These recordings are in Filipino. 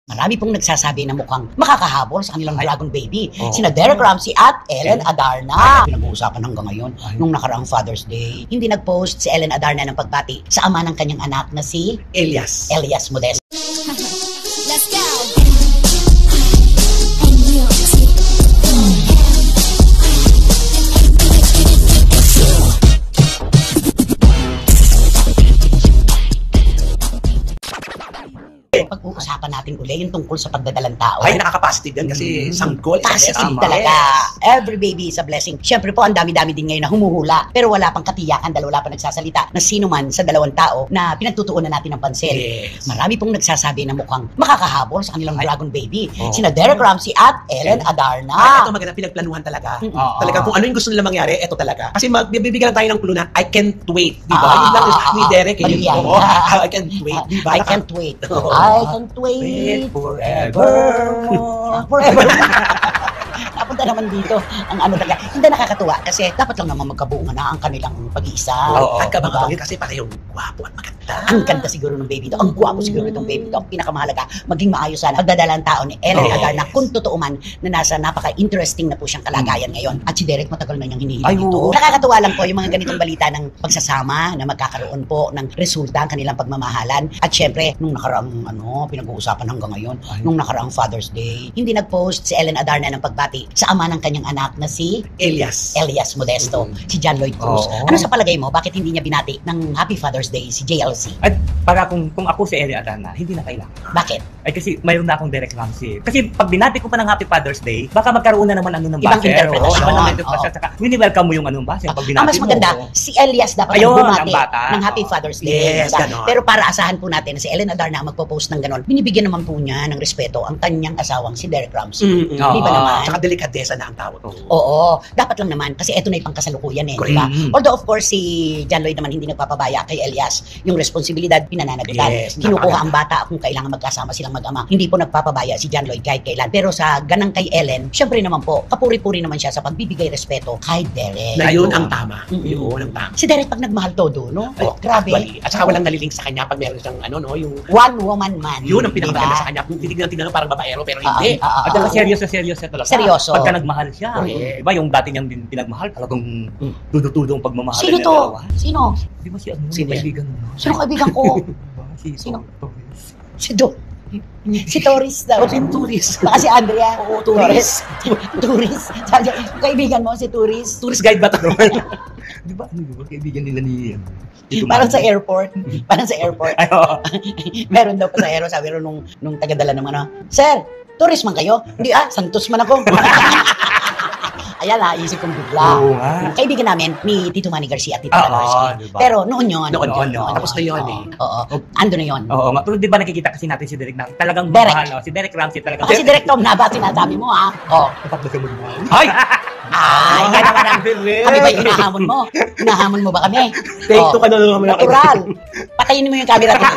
Marami pong nagsasabi na mukhang makakahabol sa kanilang dragon baby. Sina Derek Ramsey at Ellen Adarna. Pinag-uusapan hanggang ngayon, nung nakaraang Father's Day, hindi nag-post si Ellen Adarna ng pagbati sa ama ng kanyang anak na si Elias Modesto. Let's go! Pag-uusapan natin uli yung tungkol sa pagdadalang tao. Ay, nakaka-positive yan kasi sanggol. Positive talaga. Every baby is a blessing. Siyempre po, ang dami-dami din ngayon na humuhula. Pero wala pang katiyakan dahil wala pang nagsasalita na sino man sa dalawang tao na pinagtutuunan natin ng pansin. Yes. Marami pong nagsasabi na mukhang makakahabol sa kanilang dragon baby. Sina Derek Ramsey at Ellen Adarna. Ito maganda, pinagplanuhan talaga. Talaga kung ano yung gusto nila mangyari, ito talaga. Kasi bibigyan tayo ng clue na I can't wait. Diba? Yun lang ni Derek. I can't wait. Diba? I can't wait. I can't wait forever. Napunta naman dito ang ano talaga. Hindi nakakatuwa kasi dapat lang naman magkabuo na ang kanilang pag-iisa. At kabangabangin kasi parehong gwapo at maganda. Ang ganda siguro ng baby ito. Ang gwapo siguro itong baby ito. Ang pinakamahalaga, maging maayos sana. Pagdadalang tao ni Ellen Adarna kung totoo man na nasa napaka-interesting na po siyang kalagayan ngayon. At si Derek matagal na niyang hinihiling ito. Nakakatuwa lang po yung mga ganitong balita ng pagsasama na magkakaroon po ng resulta ang kanilang pagmamahalan. At syempre, nung nakaraang pinag-uusapan hanggang ngayon, nung nakaraang Father's Day, hindi nag-post si Ellen Adarna ng pagbati sa ama ng kanyang anak na si Elias Modesto, si John Lloyd Cruz. Ano sa palagay mo, bakit hindi niya binati ng Happy Father's Day si JLC? At para kung ako si Ellen Adarna, hindi na kailangan. Bakit? Ay kasi mayroon na akong Derek Ramsey. Kasi pag binati ko pa ng Happy Father's Day, baka magkaroon na naman ng ibang basher. interpretasyon. Ibang interpretasyon. Saka wini-welcome mo yung basher pag binati mo. Mas maganda, si Elias dapat Ayun, bumati ang bata. ng Happy Father's Day. Yes, ganon. Pero para asahan po natin na si Ellen Adarna ang magpo-post ng ganon, binibigyan naman po niya ng respeto ang kanyang asawang si Derek Ramsey. Di ba naman? Tsaka delikadesa na ang tawag. Oo, dapat lang naman kasi ito na yung pangkasalukuyan di ba? Although of course si John Lloyd naman hindi nagpapabaya kay Elias, yung responsibilidad pinananagutan. Yes, Kinukuha ang bata kung kailangan magkasama silang mag-ama. Hindi po nagpapabaya si John Lloyd kahit kailan. Pero sa ganang kay Ellen, syempre naman po, kapuri-puri naman siya sa pagbibigay respeto kay Derek. Na yun ang tama. Yun ang tama. Si Derek pag nagmahal todo, no? Grabe. Actually, at saka walang naliling sa kanya pag meron siyang yung one woman man. yun ang pinakamaganda sa kanya. Kung tinignan parang babaero pero hindi. At saka seryoso na talaga. Seryoso. Pagka nagmahal siya. Diba yung dati niyang pinagmahal, talagang tudo-tudo ang pagmamahal. Sino to? Sino? Di ba si Sino yan? kaibigan mo? Sino kaibigan ko? Sino? Si Torres daw. Si Torres. Baka si Andrea. Oo, Torres. Torres. Sabi, kaibigan mo si Torres. Tourist guide ba ito? Di ba kaibigan nila ni Parang sa airport. Ay, oo. Meron daw pasahero, sabi ro nung tagadala ng Sir, tourist man kayo? Hindi Santos man ako. Ayan isip kong bigla. Oo nga. Kaibigan namin ni Tito Manny Garcia at Tito Talarski. Diba? Pero noon yun. Tapos na yun Oo. Ando na yun. Oo nga. Pero di ba nakikita kasi natin si Derek na talagang Derek. mahal. Si Derek Ramsey talagang. Kasi direct Tom na ba sinasabi mo Kapag na mo mahal. Ay! Ay, naman kami ba yung hinahamon mo? Hinahamon mo ba kami? Take two ka na naman. Natural. Patayin mo yung camera dito.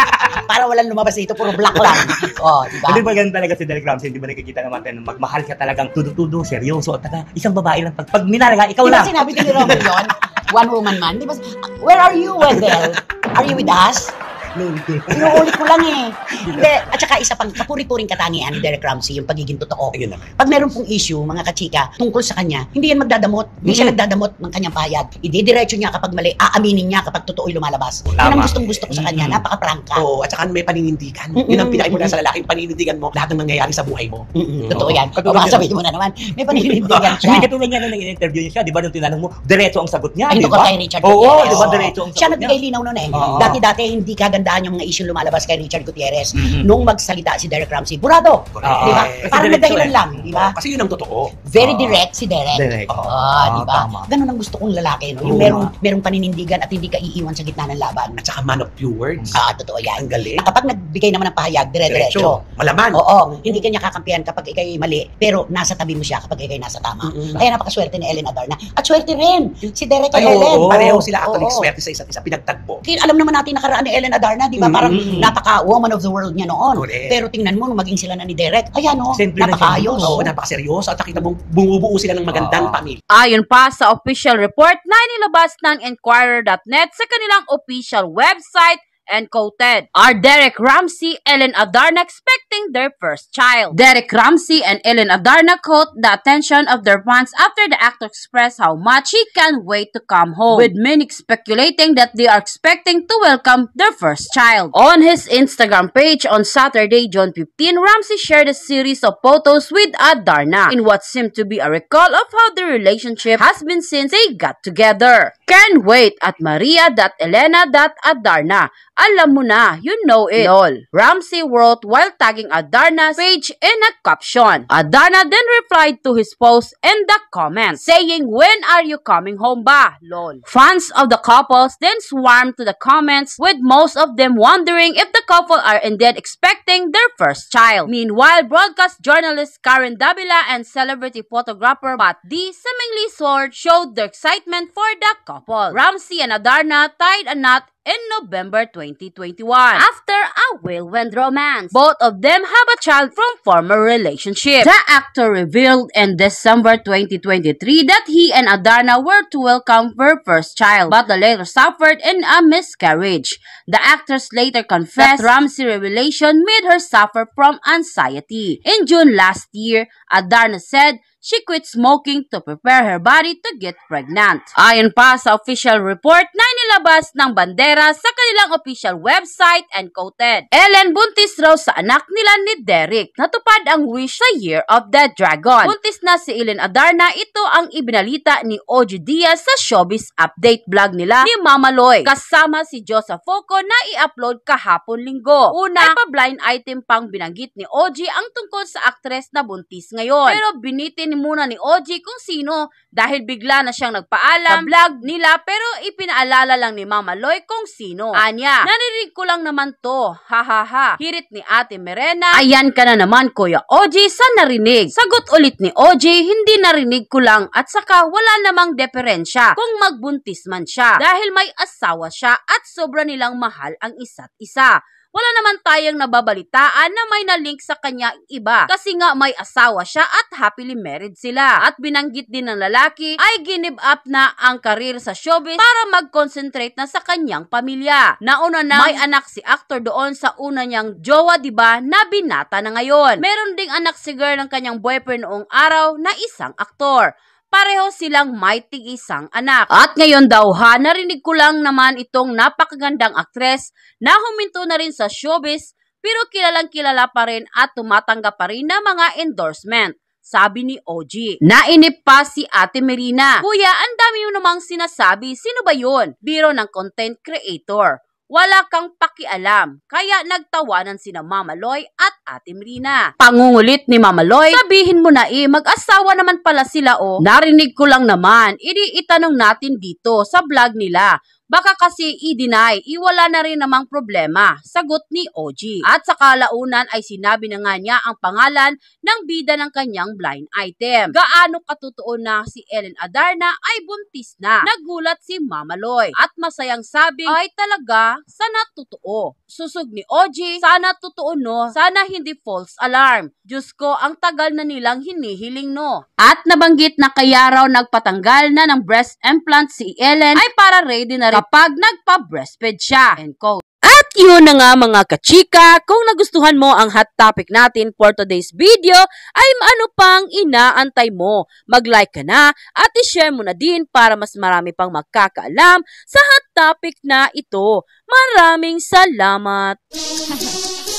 Para walang lumabas dito, puro black lang. Diba? Hindi ba ganun talaga si Derek Ramsey? Hindi ba nakikita naman tayo magmahal siya talagang tudo-tudo, seryoso. At isang babae lang. Pag minaraga, ikaw Di ba lang. sinabi ko ni Romel yun? One woman man. Di ba? Where are you, Wendell? Are you with us? Inuulit ko lang Hindi. At saka isa pang kapuri-puring katangian ni Derek Ramsey, yung pagiging totoo. Ayun naman. Pag meron pong issue, mga kachika, tungkol sa kanya, hindi yan magdadamot. Hindi siya nagdadamot ng kanyang pahayag. Ididiretso niya kapag mali, aaminin niya kapag totoo'y lumalabas. Yan ang gustong-gusto ko sa kanya. Napaka-prangka. Oo, at saka may paninindigan. Yun ang pinakimula sa lalaking paninindigan mo. Lahat ng nangyayari sa buhay mo. Totoo yan. O baka sabihin mo na naman, may paninindigan siya. Hindi katulad niya nung in-interview niya siya, di ba nung tinanong mo, diretso ang sagot niya, Ay, di tungkol ba? kay Richard Oo, Gutierrez. di ba diretso ang Siya sagot nagbigay niya? linaw nun Oo. Dati-dati hindi kagandahan yung mga issue lumalabas kay Richard Gutierrez. Nung magsalita si Derek Ramsey, burado. Di ba? Kasi Parang diretso nagdahilan lang, di ba? Kasi yun ang totoo. Very direct si Derek. Direct. Di ba? Tama. Ganun ang gusto kong lalaki, no? Yung merong paninindigan at hindi ka iiwan sa gitna ng laban. At saka man of few words. Totoo yan. Ang galing. Na kapag nagbigay naman ng pahayag, dire-diretso. Malaman. Oo, hindi kanya kakampihan kapag ikay mali, pero nasa tabi mo siya kapag ikay nasa tama. Kaya napakaswerte ni Ellen Adarna. At swerte rin si Derek at Ellen. Pareho sila actually swerte sa isa't isa. Pinagtagpo. Alam naman natin nakaraan ni Ellen Adarna, di ba? Parang napaka-woman of the world niya noon. Correct. Pero tingnan mo, nung maging sila na ni Derek, ayan Simple na napakaayos. Oo, napakaseryoso. At nakita mong bumubuo sila ng magandang pamilya. Ayon pa sa official report na inilabas ng Enquirer.net sa kanilang official website, and quoted, "Are Derek Ramsey, Ellen Adarna expecting their first child?" Derek Ramsey and Ellen Adarna caught the attention of their fans after the actor expressed how much he can't wait to come home, with many speculating that they are expecting to welcome their first child. On his Instagram page on Saturday, June 15, Ramsey shared a series of photos with Adarna in what seemed to be a recall of how their relationship has been since they got together. Can't wait at Maria.Elena.Adarna. Alam mo na, you know it, lol. Ramsey wrote while tagging Adarna's page in a caption. Adarna then replied to his post in the comments, saying, "When are you coming home ba? Lol." Fans of the couples then swarmed to the comments, with most of them wondering if the couple are indeed expecting their first child. Meanwhile, broadcast journalist Karen Davila and celebrity photographer Pat D. seemingly showed their excitement for the couple. Ramsey and Adarna tied a knot in November 2021 after a whirlwind romance. Both of them have a child from former relationship. The actor revealed in December 2023 that he and Adarna were to welcome her first child, but the later suffered in a miscarriage. The actress later confessed that Ramsey's revelation made her suffer from anxiety. In June last year, Adarna said she quit smoking to prepare her body to get pregnant. Ayon pa sa official report na inilabas ng bandera sa kanilang official website and quoted, "Ellen, buntis raw sa anak nila ni Derek. Natupad ang wish sa Year of the Dragon." Buntis na si Ellen Adarna. Ito ang ibinalita ni OG Diaz sa Showbiz Update vlog nila ni Mama Loy, kasama si Joseph Foco na i-upload kahapon Linggo. Una, ay pa-blind item pang binanggit ni OG ang tungkol sa aktres na buntis ngayon. Pero binitin muna ni OG kung sino dahil bigla na siyang nagpaalam sa vlog nila, pero ipinaalala lang ni Mama Loy kung sino. Anya, "Narinig ko lang naman to, hahaha." Hirit ni Ate Merena, "Ayan ka na naman Kuya OG sa narinig." Sagot ulit ni OG, "Hindi narinig ko lang at saka wala namang diferensya kung magbuntis man siya dahil may asawa siya at sobra nilang mahal ang isa't isa. Wala naman tayong nababalitaan na may na-link sa kanya iba kasi nga may asawa siya at happily married sila." At binanggit din ng lalaki ay give up na ang karir sa showbiz para mag-concentrate na sa kanyang pamilya. Nauna na may anak si actor doon sa una niyang jowa, diba, na binata na ngayon. Meron ding anak si girl ng kanyang boyfriend noong araw na isang aktor. Pareho silang may tig-isang anak. At ngayon daw narinig ko lang naman itong napakagandang aktres na huminto na rin sa showbiz pero kilalang kilala pa rin at tumatanggap pa rin ng mga endorsement. Sabi ni OG. Nainip pa si Ate Merina, "Kuya, ang dami mo namang sinasabi. Sino ba yun? Biro ng content creator. Wala kang pakialam." Kaya nagtawanan sina Mama Loy at Ate Merina. Pangungulit ni Mama Loy, "Sabihin mo na mag-asawa naman pala sila o. Narinig ko lang naman. Itanong natin dito sa vlog nila. Baka kasi i-deny, iwala na rin namang problema." Sagot ni OG. At sa kalaunan ay sinabi na nga niya ang pangalan ng bida ng kanyang blind item. Gaano katotoo na si Ellen Adarna ay buntis na? Nagulat si Mama Loy. At masayang sabi, "Ay talaga, sana totoo." Susog ni OG, "Sana totoo no, sana hindi false alarm. Diyos ko, ang tagal na nilang hinihiling no." At nabanggit na kaya raw nagpatanggal na ng breast implant si Ellen ay para ready na rin kapag nagpa-breastfeed siya. End quote. At yun na nga mga kachika, kung nagustuhan mo ang hot topic natin for today's video, ay ano pang inaantay mo? Mag-like ka na at i-share mo na din para mas marami pang magkakaalam sa hot topic na ito. Maraming salamat!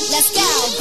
Let's go.